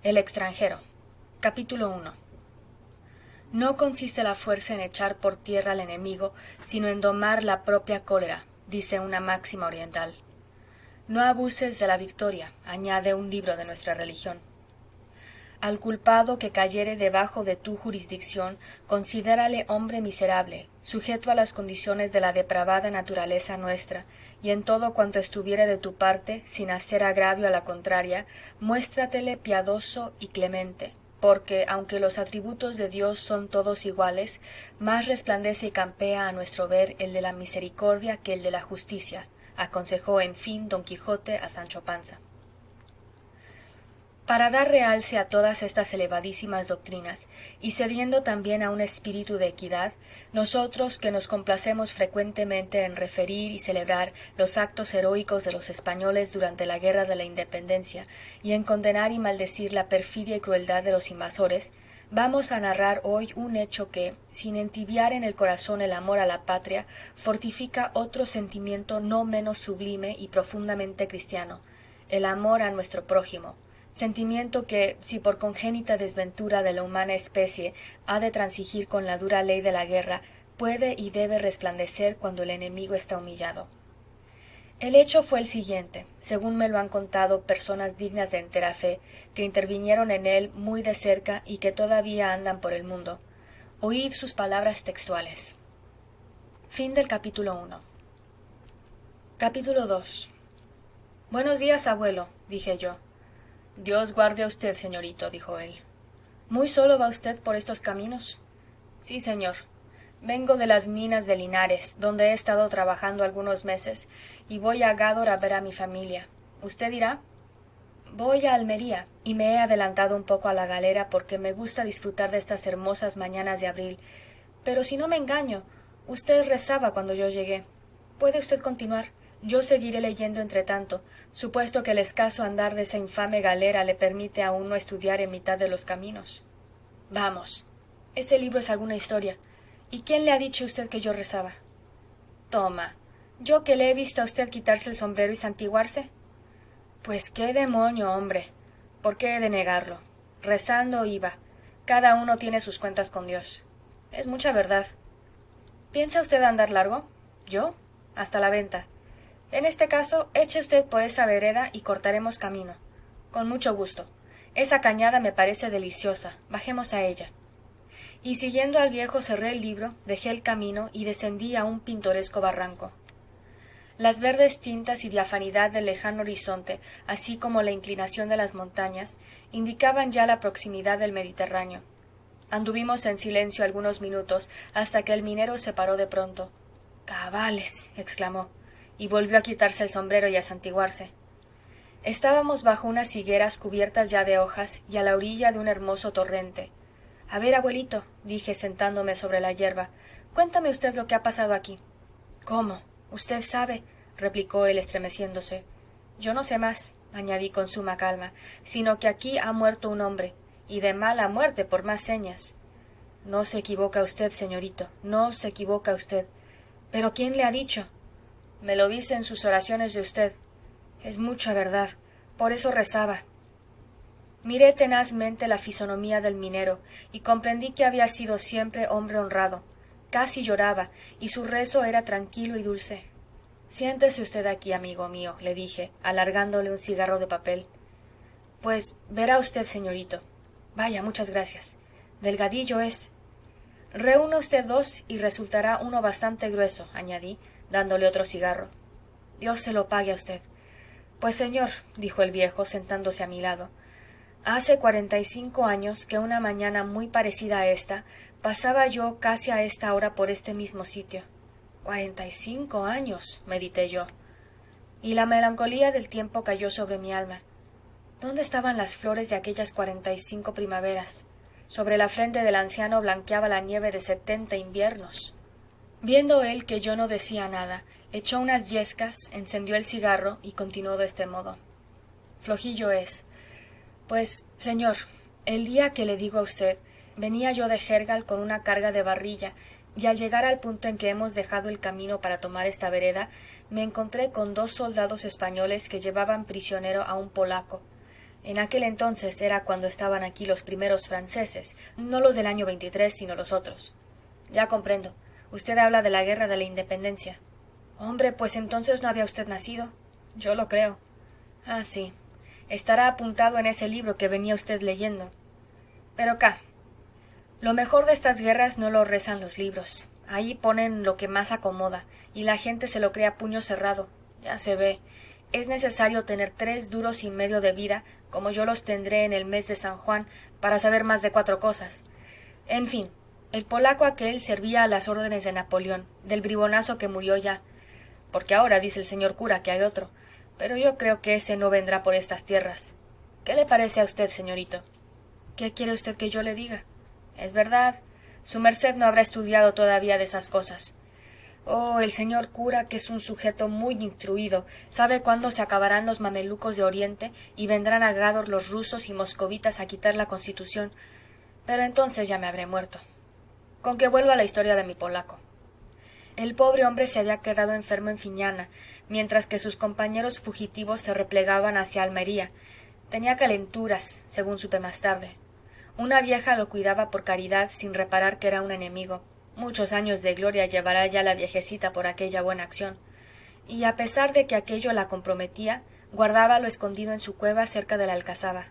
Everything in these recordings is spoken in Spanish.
El extranjero. Capítulo 1. No consiste la fuerza en echar por tierra al enemigo, sino en domar la propia cólera, dice una máxima oriental. No abuses de la victoria, añade un libro de nuestra religión. Al culpado que cayere debajo de tu jurisdicción, considérale hombre miserable, sujeto a las condiciones de la depravada naturaleza nuestra, y en todo cuanto estuviere de tu parte, sin hacer agravio a la contraria, muéstratele piadoso y clemente, porque, aunque los atributos de Dios son todos iguales, más resplandece y campea a nuestro ver el de la misericordia que el de la justicia, aconsejó en fin don Quijote a Sancho Panza. Para dar realce a todas estas elevadísimas doctrinas, y cediendo también a un espíritu de equidad, nosotros que nos complacemos frecuentemente en referir y celebrar los actos heroicos de los españoles durante la guerra de la independencia, y en condenar y maldecir la perfidia y crueldad de los invasores, vamos a narrar hoy un hecho que, sin entibiar en el corazón el amor a la patria, fortifica otro sentimiento no menos sublime y profundamente cristiano, el amor a nuestro prójimo, sentimiento que, si por congénita desventura de la humana especie ha de transigir con la dura ley de la guerra, puede y debe resplandecer cuando el enemigo está humillado. El hecho fue el siguiente, según me lo han contado personas dignas de entera fe, que intervinieron en él muy de cerca y que todavía andan por el mundo. Oíd sus palabras textuales. Fin del capítulo 1. Capítulo 2. Buenos días, abuelo, dije yo. Dios guarde a usted, señorito, dijo él. ¿Muy solo va usted por estos caminos? Sí, señor. Vengo de las minas de Linares, donde he estado trabajando algunos meses, y voy a Gádor a ver a mi familia. ¿Usted irá? Voy a Almería, y me he adelantado un poco a la galera porque me gusta disfrutar de estas hermosas mañanas de abril. Pero si no me engaño, usted rezaba cuando yo llegué. ¿Puede usted continuar? Yo seguiré leyendo entre tanto, supuesto que el escaso andar de esa infame galera le permite a uno estudiar en mitad de los caminos. Vamos. Ese libro es alguna historia. ¿Y quién le ha dicho a usted que yo rezaba? Toma. ¿Yo que le he visto a usted quitarse el sombrero y santiguarse? Pues qué demonio, hombre. ¿Por qué he de negarlo? Rezando iba. Cada uno tiene sus cuentas con Dios. Es mucha verdad. ¿Piensa usted andar largo? ¿Yo? Hasta la venta. En este caso, eche usted por esa vereda y cortaremos camino. Con mucho gusto. Esa cañada me parece deliciosa. Bajemos a ella. Y siguiendo al viejo cerré el libro, dejé el camino y descendí a un pintoresco barranco. Las verdes tintas y diafanidad del lejano horizonte, así como la inclinación de las montañas, indicaban ya la proximidad del Mediterráneo. Anduvimos en silencio algunos minutos hasta que el minero se paró de pronto. «Cabales», exclamó, y volvió a quitarse el sombrero y a santiguarse. Estábamos bajo unas higueras cubiertas ya de hojas y a la orilla de un hermoso torrente. A ver, abuelito, dije sentándome sobre la hierba, cuéntame usted lo que ha pasado aquí. ¿Cómo? Usted sabe, replicó él estremeciéndose. Yo no sé más, añadí con suma calma, sino que aquí ha muerto un hombre, y de mala muerte por más señas. No se equivoca usted, señorito, no se equivoca usted. ¿Pero quién le ha dicho? Me lo dice en sus oraciones de usted. Es mucha verdad, por eso rezaba. Miré tenazmente la fisonomía del minero y comprendí que había sido siempre hombre honrado. Casi lloraba, y su rezo era tranquilo y dulce. Siéntese usted aquí, amigo mío, le dije, alargándole un cigarro de papel. Pues verá usted, señorito. Vaya, muchas gracias. Delgadillo es. Reúna usted dos y resultará uno bastante grueso, añadí, dándole otro cigarro. Dios se lo pague a usted. Pues, señor, dijo el viejo, sentándose a mi lado, hace 45 años que una mañana muy parecida a esta, pasaba yo casi a esta hora por este mismo sitio. 45 años, medité yo. Y la melancolía del tiempo cayó sobre mi alma. ¿Dónde estaban las flores de aquellas 45 primaveras? Sobre la frente del anciano blanqueaba la nieve de 70 inviernos. Viendo él que yo no decía nada, echó unas yescas, encendió el cigarro y continuó de este modo. Flojillo es. Pues, señor, el día que le digo a usted, venía yo de Gérgal con una carga de barrilla, y al llegar al punto en que hemos dejado el camino para tomar esta vereda, me encontré con 2 soldados españoles que llevaban prisionero a un polaco. En aquel entonces era cuando estaban aquí los primeros franceses, no los del año 23, sino los otros. Ya comprendo. Usted habla de la guerra de la independencia. Hombre, pues entonces no había usted nacido. Yo lo creo. Ah, sí. Estará apuntado en ese libro que venía usted leyendo. Pero lo mejor de estas guerras no lo rezan los libros. Ahí ponen lo que más acomoda, y la gente se lo cree a puño cerrado. Ya se ve. Es necesario tener 3 duros y medio de vida, como yo los tendré en el mes de San Juan, para saber más de 4 cosas. En fin, el polaco aquel servía a las órdenes de Napoleón, del bribonazo que murió ya, porque ahora dice el señor cura que hay otro, pero yo creo que ese no vendrá por estas tierras. ¿Qué le parece a usted, señorito? ¿Qué quiere usted que yo le diga? Es verdad, su merced no habrá estudiado todavía de esas cosas. Oh, el señor cura, que es un sujeto muy instruido, sabe cuándo se acabarán los mamelucos de Oriente y vendrán a Gádor los rusos y moscovitas a quitar la Constitución, pero entonces ya me habré muerto. Con que vuelva a la historia de mi polaco. El pobre hombre se había quedado enfermo en Fiñana, mientras que sus compañeros fugitivos se replegaban hacia Almería. Tenía calenturas, según supe más tarde. Una vieja lo cuidaba por caridad sin reparar que era un enemigo. Muchos años de gloria llevará ya la viejecita por aquella buena acción. Y a pesar de que aquello la comprometía, guardábalo escondido en su cueva cerca de la alcazaba.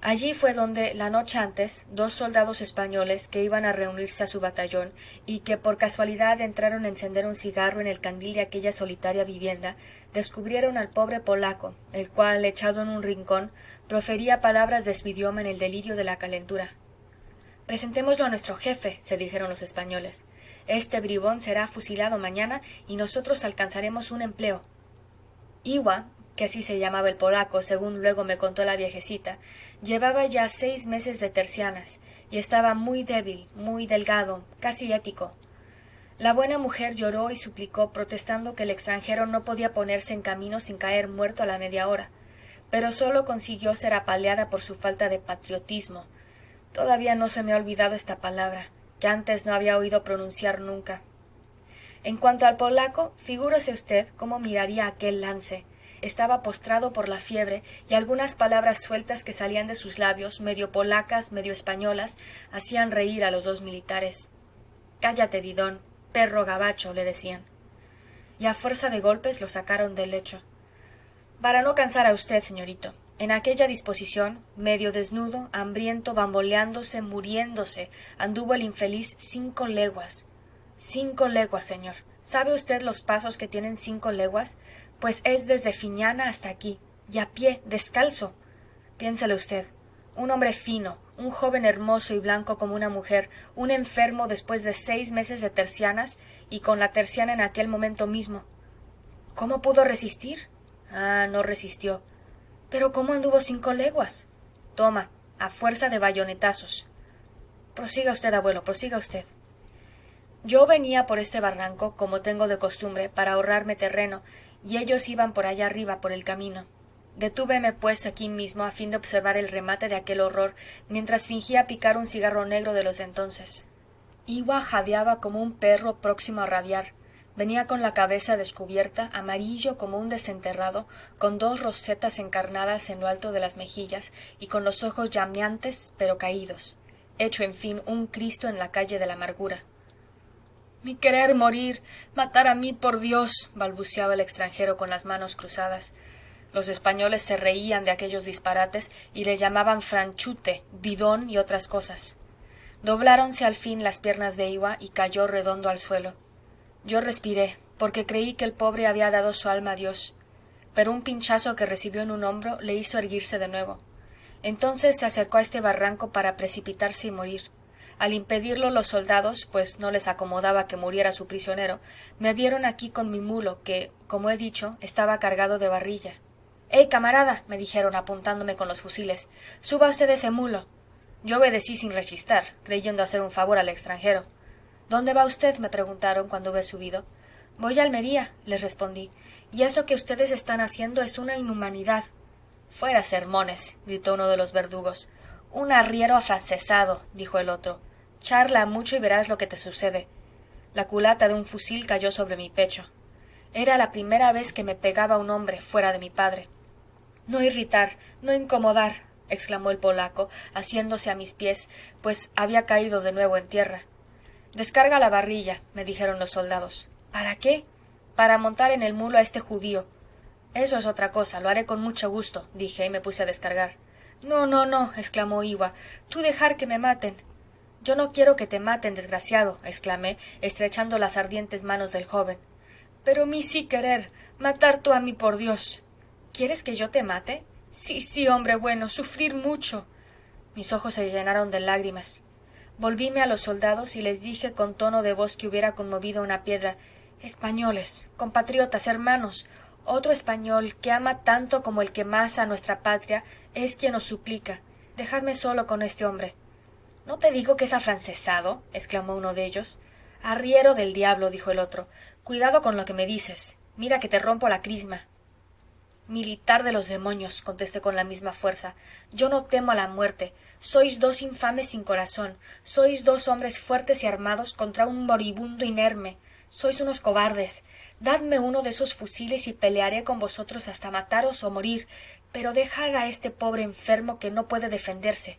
Allí fue donde, la noche antes, 2 soldados españoles que iban a reunirse a su batallón y que por casualidad entraron a encender un cigarro en el candil de aquella solitaria vivienda, descubrieron al pobre polaco, el cual, echado en un rincón, profería palabras de su idioma en el delirio de la calentura. Presentémoslo a nuestro jefe, se dijeron los españoles. Este bribón será fusilado mañana y nosotros alcanzaremos un empleo. Iwa, que así se llamaba el polaco, según luego me contó la viejecita, llevaba ya 6 meses de tercianas y estaba muy débil, muy delgado, casi ético. La buena mujer lloró y suplicó, protestando que el extranjero no podía ponerse en camino sin caer muerto a la media hora, pero sólo consiguió ser apaleada por su falta de patriotismo. Todavía no se me ha olvidado esta palabra, que antes no había oído pronunciar nunca. En cuanto al polaco, figúrese usted cómo miraría aquel lance. Estaba postrado por la fiebre y algunas palabras sueltas que salían de sus labios, medio polacas, medio españolas, hacían reír a los 2 militares. Cállate, Didón, perro gabacho, le decían. Y a fuerza de golpes lo sacaron del lecho. Para no cansar a usted, señorito, en aquella disposición, medio desnudo, hambriento, bamboleándose, muriéndose, anduvo el infeliz 5 leguas. 5 leguas, señor. ¿Sabe usted los pasos que tienen 5 leguas? Pues es desde Fiñana hasta aquí, y a pie, descalzo. Piénsele usted, un hombre fino, un joven hermoso y blanco como una mujer, un enfermo después de 6 meses de tercianas, y con la terciana en aquel momento mismo. ¿Cómo pudo resistir? Ah, no resistió. ¿Pero cómo anduvo 5 leguas? Toma, a fuerza de bayonetazos. Prosiga usted, abuelo, prosiga usted. Yo venía por este barranco, como tengo de costumbre, para ahorrarme terreno, y ellos iban por allá arriba, por el camino. Detúveme, pues, aquí mismo, a fin de observar el remate de aquel horror, mientras fingía picar un cigarro negro de los de entonces. Iwa jadeaba como un perro próximo a rabiar. Venía con la cabeza descubierta, amarillo como un desenterrado, con 2 rosetas encarnadas en lo alto de las mejillas y con los ojos llameantes pero caídos, hecho en fin un Cristo en la calle de la amargura. Mi querer morir, matar a mí, por Dios, balbuceaba el extranjero con las manos cruzadas. Los españoles se reían de aquellos disparates y le llamaban franchute, didón y otras cosas. Dobláronse al fin las piernas de Iwa y cayó redondo al suelo. Yo respiré, porque creí que el pobre había dado su alma a Dios, pero un pinchazo que recibió en un hombro le hizo erguirse de nuevo. Entonces se acercó a este barranco para precipitarse y morir. Al impedirlo los soldados, pues no les acomodaba que muriera su prisionero, me vieron aquí con mi mulo, que, como he dicho, estaba cargado de barrilla. «¡Ey, camarada!» me dijeron, apuntándome con los fusiles. «¡Suba usted ese mulo!» Yo obedecí sin rechistar, creyendo hacer un favor al extranjero. «¿Dónde va usted?», me preguntaron cuando hube subido. «Voy a Almería», les respondí, «y eso que ustedes están haciendo es una inhumanidad». «Fuera sermones», gritó uno de los verdugos. «Un arriero afrancesado», dijo el otro. «Charla mucho y verás lo que te sucede». La culata de un fusil cayó sobre mi pecho. Era la primera vez que me pegaba un hombre fuera de mi padre. no irritar, no incomodar, exclamó el polaco, asiéndose a mis pies, pues había caído de nuevo en tierra. Descarga la barrilla, me dijeron los soldados. ¿Para qué? Para montar en el mulo a este judío. Eso es otra cosa, lo haré con mucho gusto, dije y me puse a descargar. No, no, no, exclamó Iwa, tú dejar que me maten. Yo no quiero que te maten, desgraciado, exclamé, estrechando las ardientes manos del joven. Pero mí sí querer, matar tú a mí por Dios. ¿Quieres que yo te mate? Sí, sí, hombre bueno, sufrir mucho. Mis ojos se llenaron de lágrimas. Volvíme a los soldados y les dije con tono de voz que hubiera conmovido una piedra: españoles, compatriotas, hermanos, otro español que ama tanto como el que más a nuestra patria es quien os suplica, dejadme solo con este hombre. ¿No te digo que es afrancesado? Exclamó uno de ellos. Arriero del diablo, dijo el otro, cuidado con lo que me dices, mira que te rompo la crisma. Militar de los demonios, contesté con la misma fuerza, yo no temo a la muerte. Sois dos infames sin corazón, sois dos hombres fuertes y armados contra un moribundo inerme. Sois unos cobardes. Dadme uno de esos fusiles y pelearé con vosotros hasta mataros o morir, pero dejad a este pobre enfermo que no puede defenderse.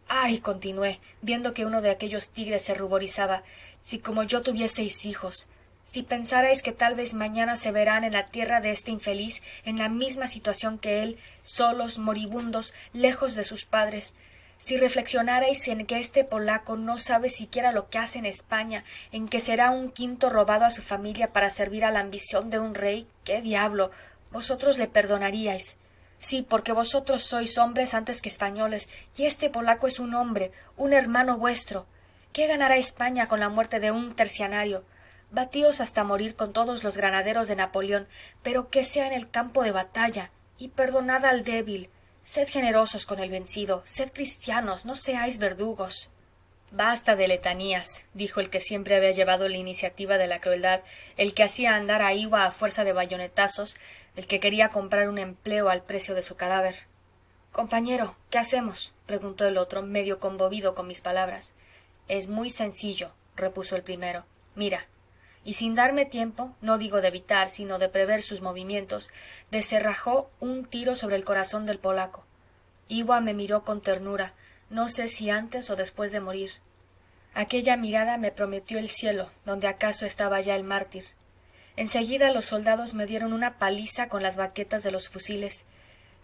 Ay, continué, viendo que uno de aquellos tigres se ruborizaba, si como yo tuvieseis hijos, si pensarais que tal vez mañana se verán en la tierra de este infeliz en la misma situación que él, solos, moribundos, lejos de sus padres, si reflexionarais en que este polaco no sabe siquiera lo que hace en España, en que será un quinto robado a su familia para servir a la ambición de un rey, ¡qué diablo! Vosotros le perdonaríais. Sí, porque vosotros sois hombres antes que españoles, y este polaco es un hombre, un hermano vuestro. ¿Qué ganará España con la muerte de un tercianario? Batíos hasta morir con todos los granaderos de Napoleón, pero que sea en el campo de batalla, y perdonad al débil. Sed generosos con el vencido, sed cristianos, no seáis verdugos. Basta de letanías, dijo el que siempre había llevado la iniciativa de la crueldad, el que hacía andar a Iwa a fuerza de bayonetazos, el que quería comprar un empleo al precio de su cadáver. Compañero, ¿qué hacemos? Preguntó el otro, medio conmovido con mis palabras. Es muy sencillo, repuso el primero. Mira. Y sin darme tiempo, no digo de evitar, sino de prever sus movimientos, descerrajó un tiro sobre el corazón del polaco. Iwa me miró con ternura, no sé si antes o después de morir. Aquella mirada me prometió el cielo, donde acaso estaba ya el mártir. Enseguida los soldados me dieron una paliza con las baquetas de los fusiles.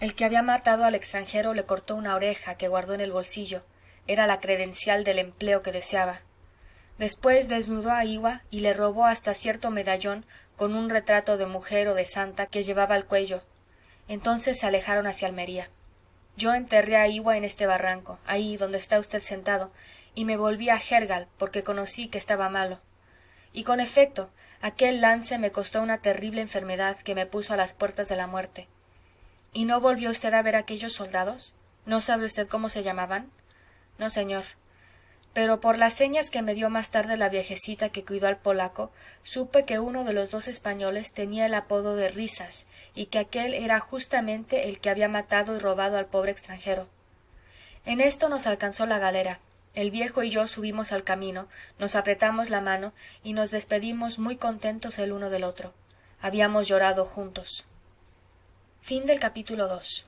El que había matado al extranjero le cortó una oreja que guardó en el bolsillo. Era la credencial del empleo que deseaba. Después desnudó a Iwa y le robó hasta cierto medallón con un retrato de mujer o de santa que llevaba al cuello. Entonces se alejaron hacia Almería. Yo enterré a Iwa en este barranco, ahí donde está usted sentado, y me volví a Gérgal porque conocí que estaba malo. Y con efecto, aquel lance me costó una terrible enfermedad que me puso a las puertas de la muerte. ¿Y no volvió usted a ver a aquellos soldados? ¿No sabe usted cómo se llamaban? No, señor. Pero por las señas que me dio más tarde la viejecita que cuidó al polaco, supe que uno de los dos españoles tenía el apodo de Risas, y que aquél era justamente el que había matado y robado al pobre extranjero. En esto nos alcanzó la galera. El viejo y yo subimos al camino, nos apretamos la mano y nos despedimos muy contentos el uno del otro. Habíamos llorado juntos. Fin del capítulo 2.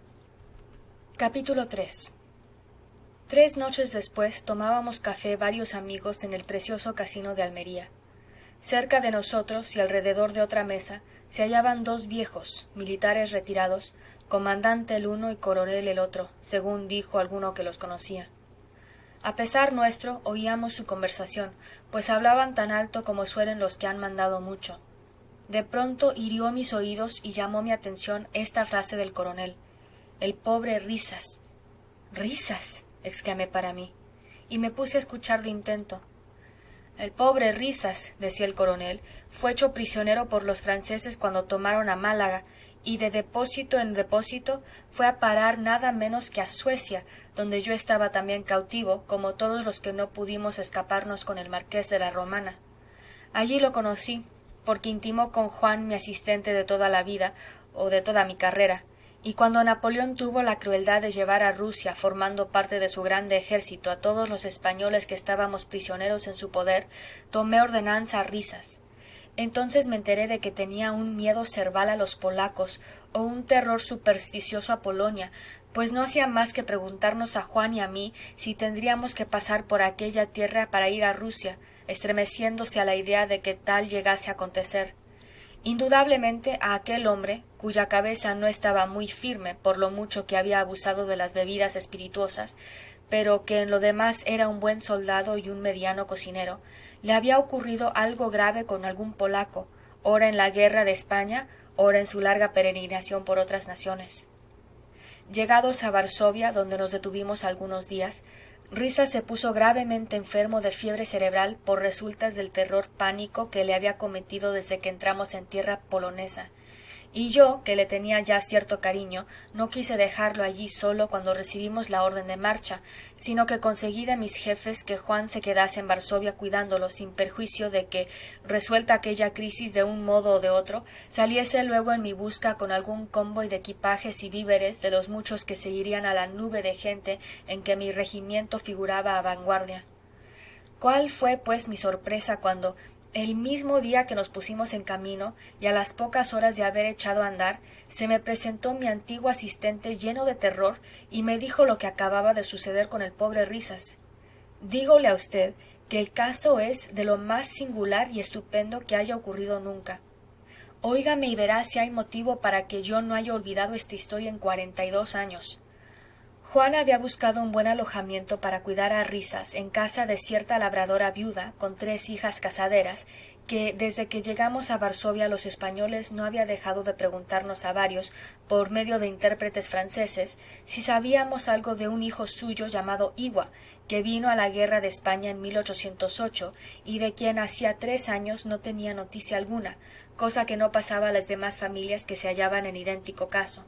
Capítulo 3. 3 noches después tomábamos café varios amigos en el precioso casino de Almería. Cerca de nosotros y alrededor de otra mesa se hallaban 2 viejos, militares retirados, comandante el uno y coronel el otro, según dijo alguno que los conocía. A pesar nuestro oíamos su conversación, pues hablaban tan alto como suelen los que han mandado mucho. De pronto hirió mis oídos y llamó mi atención esta frase del coronel: el pobre Risas. ¿Risas? Exclamé para mí, y me puse a escuchar de intento. El pobre Risas, decía el coronel, fue hecho prisionero por los franceses cuando tomaron a Málaga, y de depósito en depósito fue a parar nada menos que a Suecia, donde yo estaba también cautivo, como todos los que no pudimos escaparnos con el marqués de la Romana. Allí lo conocí, porque intimó con Juan, mi asistente de toda la vida, o de toda mi carrera, y cuando Napoleón tuvo la crueldad de llevar a Rusia, formando parte de su grande ejército, a todos los españoles que estábamos prisioneros en su poder, tomé ordenanza a Risas. Entonces me enteré de que tenía un miedo cerval a los polacos o un terror supersticioso a Polonia, pues no hacía más que preguntarnos a Juan y a mí si tendríamos que pasar por aquella tierra para ir a Rusia, estremeciéndose a la idea de que tal llegase a acontecer. Indudablemente a aquel hombre, cuya cabeza no estaba muy firme por lo mucho que había abusado de las bebidas espirituosas, pero que en lo demás era un buen soldado y un mediano cocinero, le había ocurrido algo grave con algún polaco, ora en la guerra de España, ora en su larga peregrinación por otras naciones. Llegados a Varsovia, donde nos detuvimos algunos días, Risas se puso gravemente enfermo de fiebre cerebral por resultas del terror pánico que le había cometido desde que entramos en tierra polonesa, y yo, que le tenía ya cierto cariño, no quise dejarlo allí solo cuando recibimos la orden de marcha, sino que conseguí de mis jefes que Juan se quedase en Varsovia cuidándolo sin perjuicio de que, resuelta aquella crisis de un modo o de otro, saliese luego en mi busca con algún convoy de equipajes y víveres de los muchos que seguirían a la nube de gente en que mi regimiento figuraba a vanguardia. ¿Cuál fue, pues, mi sorpresa cuando, el mismo día que nos pusimos en camino, y a las pocas horas de haber echado a andar, se me presentó mi antiguo asistente lleno de terror y me dijo lo que acababa de suceder con el pobre Risas? Dígole a usted que el caso es de lo más singular y estupendo que haya ocurrido nunca. Óigame y verá si hay motivo para que yo no haya olvidado esta historia en 42 años. Juan había buscado un buen alojamiento para cuidar a Risas en casa de cierta labradora viuda con 3 hijas casaderas, que desde que llegamos a Varsovia los españoles no había dejado de preguntarnos a varios, por medio de intérpretes franceses, si sabíamos algo de un hijo suyo llamado Iwa, que vino a la guerra de España en 1808 y de quien hacía 3 años no tenía noticia alguna, cosa que no pasaba a las demás familias que se hallaban en idéntico caso.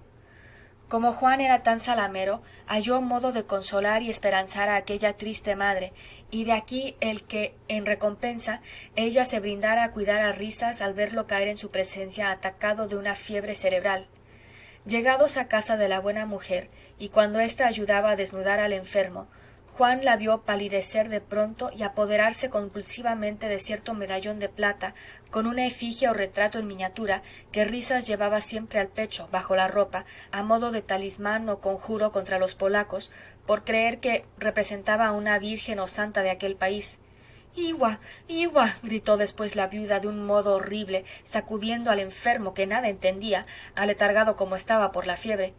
Como Juan era tan zalamero, halló modo de consolar y esperanzar a aquella triste madre, y de aquí el que, en recompensa, ella se brindara a cuidar a Risas al verlo caer en su presencia atacado de una fiebre cerebral. Llegados a casa de la buena mujer, y cuando ésta ayudaba a desnudar al enfermo, Juan la vio palidecer de pronto y apoderarse convulsivamente de cierto medallón de plata con una efigie o retrato en miniatura que Risas llevaba siempre al pecho, bajo la ropa, a modo de talismán o conjuro contra los polacos, por creer que representaba a una virgen o santa de aquel país. —¡Iwa! ¡Iwa! —gritó después la viuda de un modo horrible, sacudiendo al enfermo que nada entendía, aletargado como estaba por la fiebre.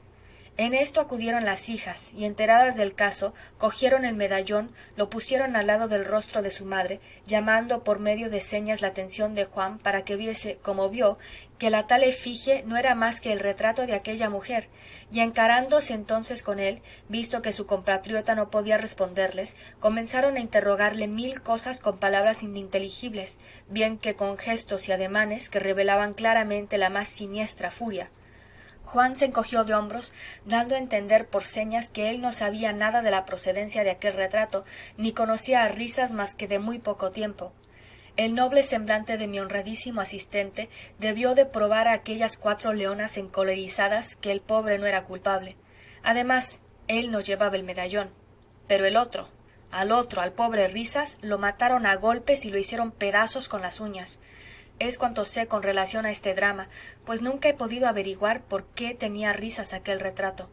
En esto acudieron las hijas, y enteradas del caso, cogieron el medallón, lo pusieron al lado del rostro de su madre, llamando por medio de señas la atención de Juan para que viese, como vio, que la tal efigie no era más que el retrato de aquella mujer, y encarándose entonces con él, visto que su compatriota no podía responderles, comenzaron a interrogarle 1000 cosas con palabras ininteligibles, bien que con gestos y ademanes que revelaban claramente la más siniestra furia. Juan se encogió de hombros, dando a entender por señas que él no sabía nada de la procedencia de aquel retrato, ni conocía a Risas más que de muy poco tiempo. El noble semblante de mi honradísimo asistente debió de probar a aquellas 4 leonas encolerizadas que el pobre no era culpable. Además, él no llevaba el medallón. Pero el otro, al pobre Risas, lo mataron a golpes y lo hicieron pedazos con las uñas. Es cuanto sé con relación a este drama, pues nunca he podido averiguar por qué tenía Risas aquel retrato.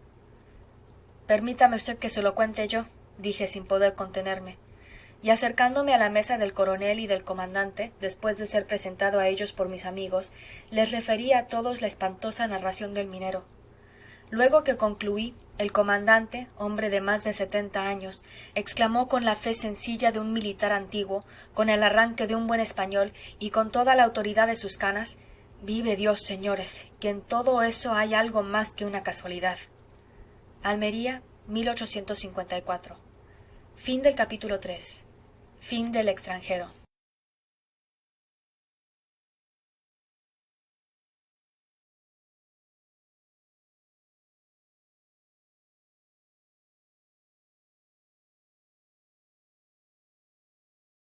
Permítame usted que se lo cuente yo, dije sin poder contenerme. Y acercándome a la mesa del coronel y del comandante, después de ser presentado a ellos por mis amigos, les referí a todos la espantosa narración del minero. Luego que concluí, el comandante, hombre de más de 70 años, exclamó con la fe sencilla de un militar antiguo, con el arranque de un buen español y con toda la autoridad de sus canas: «Vive Dios, señores, que en todo eso hay algo más que una casualidad». Almería, 1854. Fin del capítulo 3. Fin del extranjero.